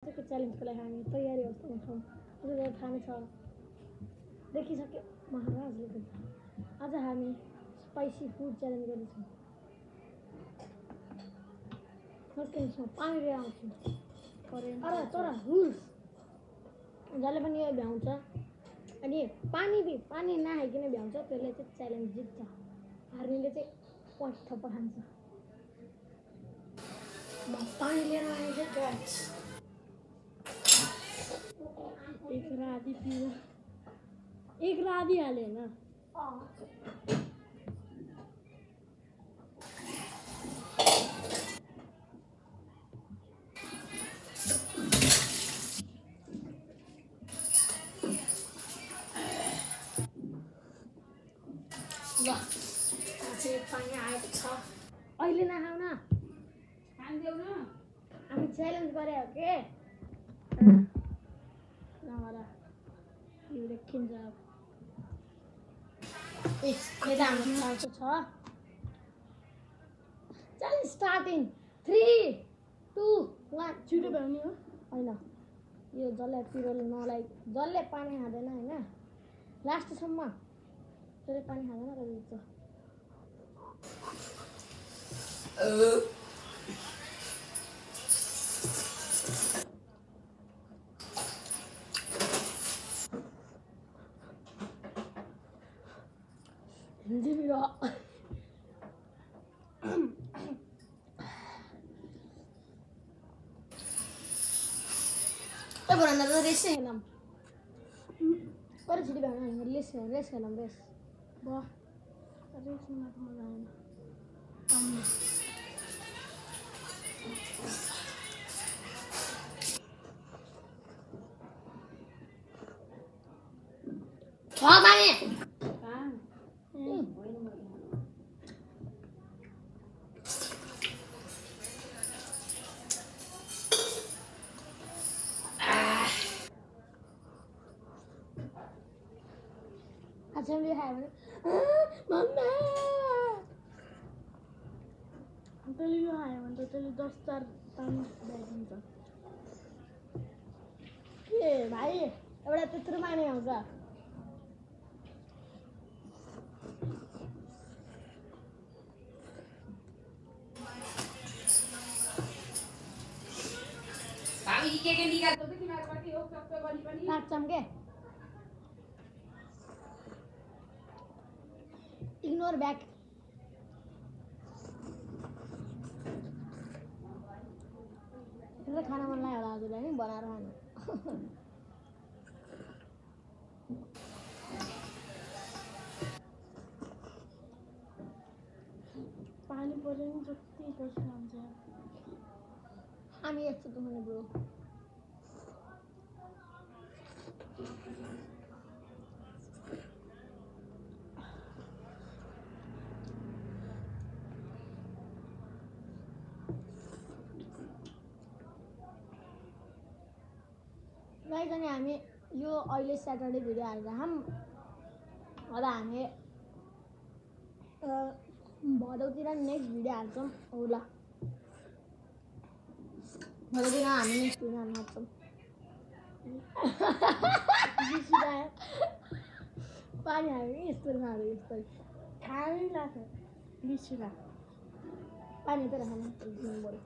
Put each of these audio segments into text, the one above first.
आजको च्यालेन्जको लागि हामी तयारी अवस्थामा छौँ। हजुरलाई थाहा नै छ, देखिसक्यो महाराजले पनि। आज हामी स्पाइसी फुड च्यालेन्ज गर्दैछौँ। फर्स्ट पानी लिएर आउँछु तर रुल्स जसले पनि यो भ्याउँछ अनि पानी नखाइकन भ्याउँछ त्यसले चाहिँ च्यालेन्ज जित्छ। हार्नेले चाहिँ पोइन्ट थप्प खान्छ। म पानी लिएर आएँ गाइस। एक राधी पियो, एक राधी हाले होइन। ल चाहिँ पानी आएको छ। अहिले नखाऊ न, खान्देऊ न। हामी च्यालेन्ज गरे हो के नभएर यो देखिन्छ। यता हाम्रो चान्स छ। Challenge start in 3 2 1। छिटो भ्याउने हो होइन। यो जसले पिरो नलाई जसले पानी खाँदैन होइन लास्टसम्म जसले पानी खाँदैन त्यसले जित्छ। हिन्दी मेरो भन त रेस खेलौँ। कहिले छिटो भएन रेस खेलौँ रेस ब रेसमा त मजा आएन। छ पानी अचम्म खायो भने मम्मा तैँले यो खायो भने त तैँले 10 4 पानी भ्याइदिन्छ के भाइ। एउटा त्यत्रो पानी आउँछ। के इग्नोर ब्याक। खाना मन लाग्यो होला हजुरलाई नि बनाएर खानु। पानी पऱ्यो नि जति पैसा हुन्छ। हामी यस्तो त हुने ब्रो। गाइस अनि हामी यो अहिले स्याटरडे भिडियो हालिरहेछौँ। अब हामी भदौतिर नेक्स्ट भिडियो हाल्छौँ। हो ल भदौतिर हामी नेक्स्ट भिडियो हाल्न सक्छौँ। पानी हाल्यो कि यस्तो खायो यस्तो खानै लाग्छ। बिर्सिला पानी त खानु पऱ्यो।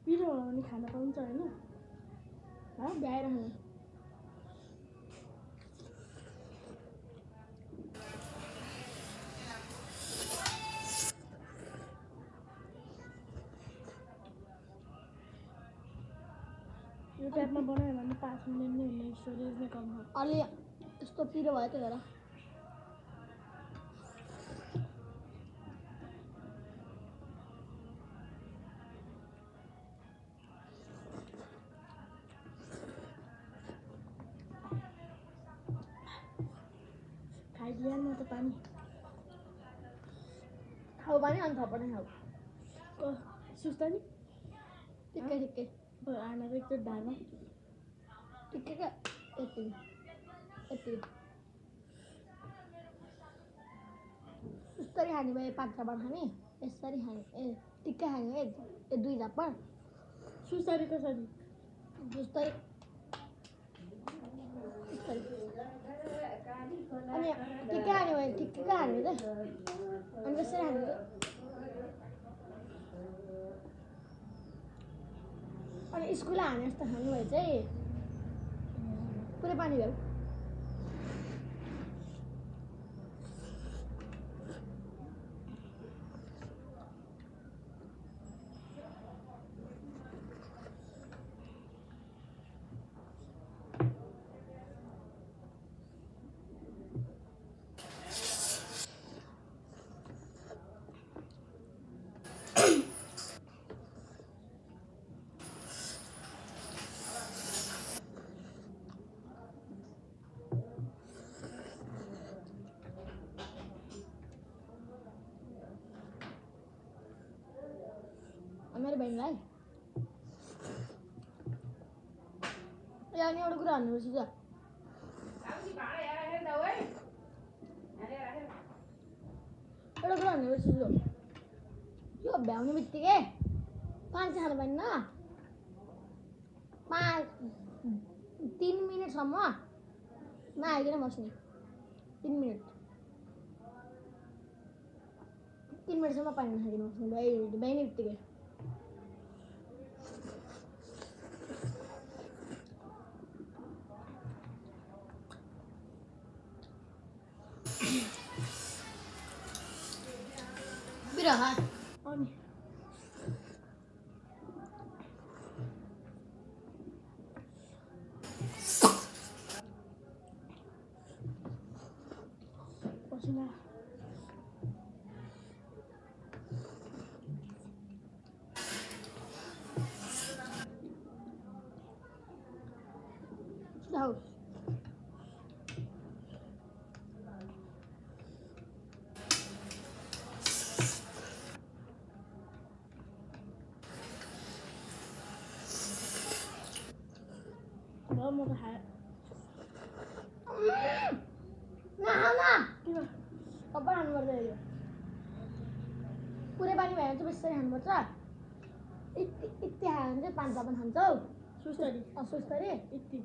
पिरो होला भने खान पाउँछ होइन भ्याएर खानु। यो टाइपमा बनायो भने 5 मिनट नै हुने। स्टोरेज नै कम हो। अलि यस्तो पिरो भयो त्यही भएर। खाइदिया न त पानी खाऊ पानी अनि थप्पड खाऊ। सुस्ता नि ठिकै ठिकै आना त एकचोटि ढाल्नु ठिकै क्या। यति यति यसरी खाने भए 5 झापड खाने यसरी खाने टिक्कै खाने ए 2 झापड सुस्तरी कसरी जस्तै अनि टिक्कै खाने भए टिक्कै खाने त अनि यसरी खाने अनि स्कुल हाने जस्तो खानु भए चाहिँ पुरै पानी भयो मेरो बहिनीलाई यहाँ नि एउटा कुरा भन्नुपर्छ त एउटा कुरा भन्नुपर्छ यो भ्याउने बित्तिकै 5 खानु भएन 3 मिनटसम्म नआइकन बस्ने 3 मिनट 3 मिनटसम्म पानी नखाइकन बस्ने भ्याउने बित्तिकै बिरहा अनि पसिना जाऊ म त खाएँ अब खानुपर्छ यो पुरै पानी भयो भने चाहिँ बेसी खानुपर्छ यति खायो भने चाहिँ 5 झापड खान्छौ सुस्तरी यति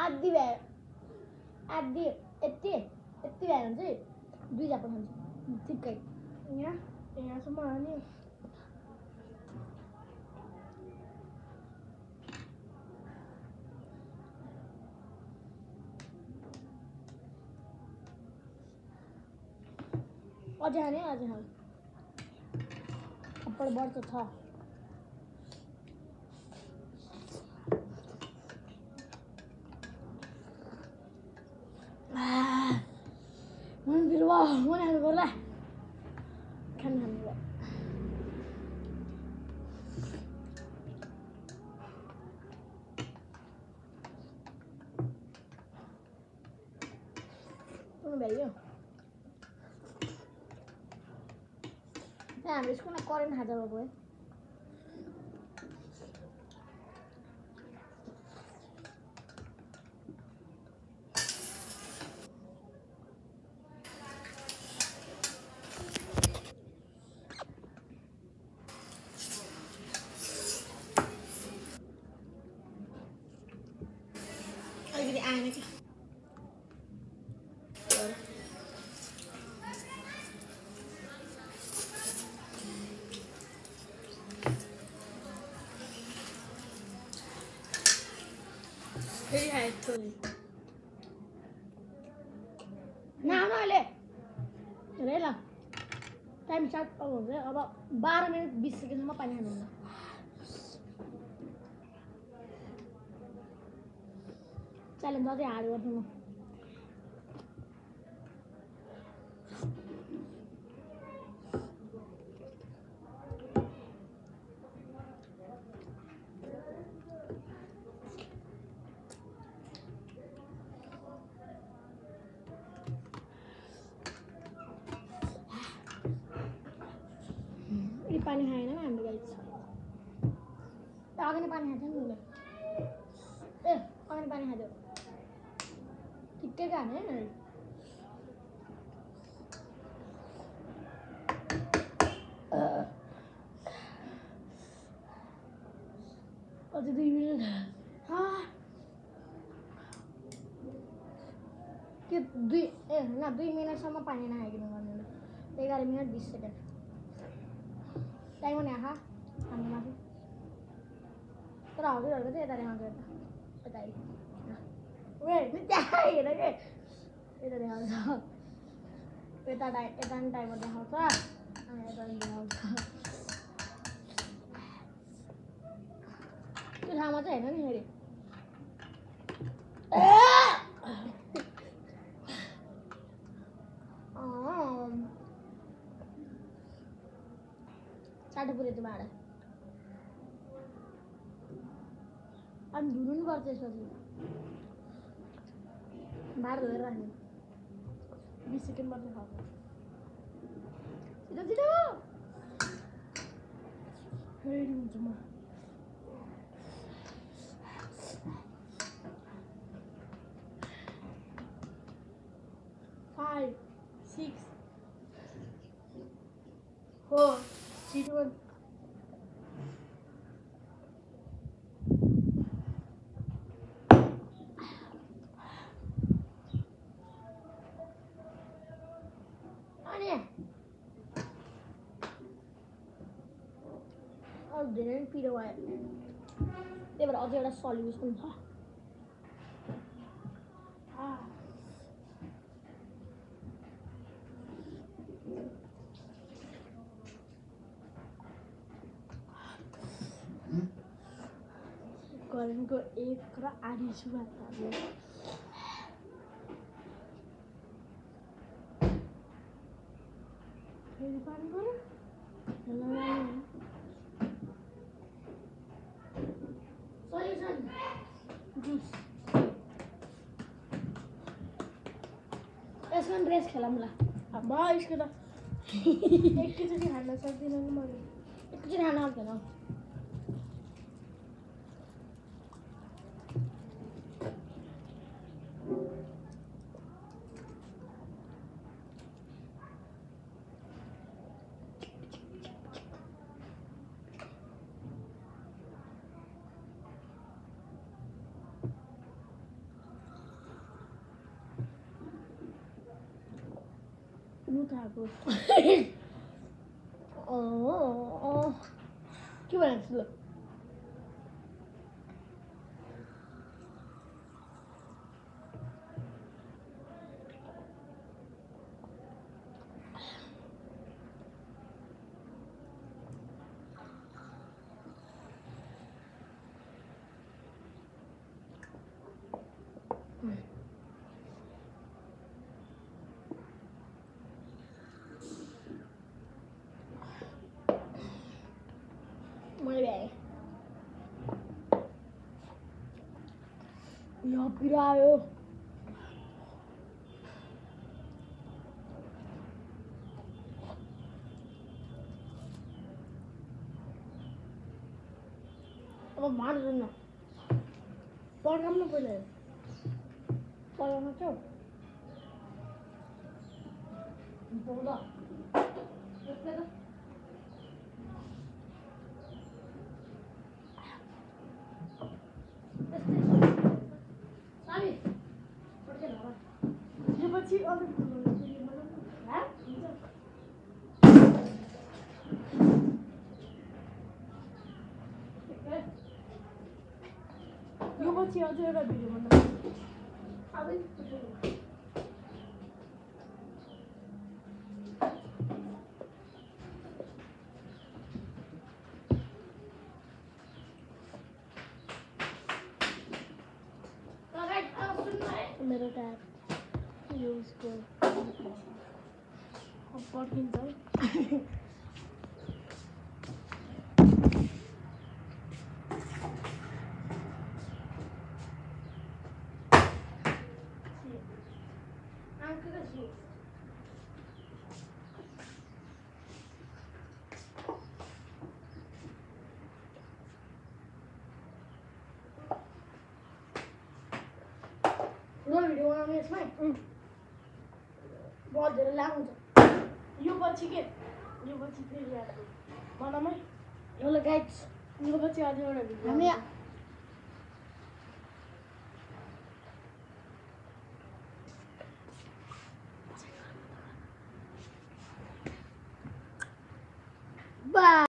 आधी भयो आधी यति भयो भने चाहिँ 2 झापड खान्छौ ठिक्कै यहाँसम्म हाल्ने अझै खाने थप्पड बढ्छ छ मन बिरुवा मन खानु पर्ला खानु भयो भ्यायो हाम्रो स्कुलमा करेन्ट खाजा भएको है अलिकति आएन क्या फेरि आएको नाले हेर ल टाइम स्टार्ट हुन्छ अब 12 मिनट 20 सेकेन्डसम्म पानी खानुहुन्छ च्यालेन्ज अझै हार्ड गर्छु म पानी खाएन हाम्रो गाइस अगाडि पानी खान्छ नि ए अगाडि पानी खाँदै फुकेगा नहीं अझै 2 मिनेट के 2 मिनटसम्म पानी नखाइकन गर्नु 11 मिनट 20 सेकेन्ड टाइम हुने आँखा हाम्रो माथि तर हजुरहरूको चाहिँ यता देखाउँछ यता त्यहाँ हेर के यता देखाउँछ यता नि टाइमर देखाउँछ अनि यता नि देखाउँछ त्यो ठाउँमा चाहिँ हेर्नु नि फेरि 60 पुऱ्यो त्यो भाँडा अनि धुनु नि पर्छ यसपछि भाँडा धोएर राख्नु 20 सेकेन्ड मात्रै खाएको छिटो छिटो रेडी हुन्छ म 5 6 4 3 2 1 धेरै पिरो भयो त्यही भएर अझै एउटा सल्युसन छ गर्मीको 1 र आधी सुरुवात भयो फेरि पानी पर्यो सल्युसन जुस यसमा ड्रेस खेलौँ ल अब यसको त एकैचोटि खान सक्दिनँ नि मैले एकचोटि खान आउँदैन नुताको के भनेको ल मैले भ्याएँ यो पिरायो अब मार्दैन पड्काउनु न पहिला पढाउन छ बोल्दा यो पछि अलिक यो पछि अझ एउटा भिडियो बनाउँछु मेरो ट्याब युज पड्किन्छ भिडियो बनाउने यसमै बहुत धेरै लामो छ यो पछि के यो पछि फेरि अर्को बनामै ल गाइस यो पछि अझै एउटा भिडियो हामी बा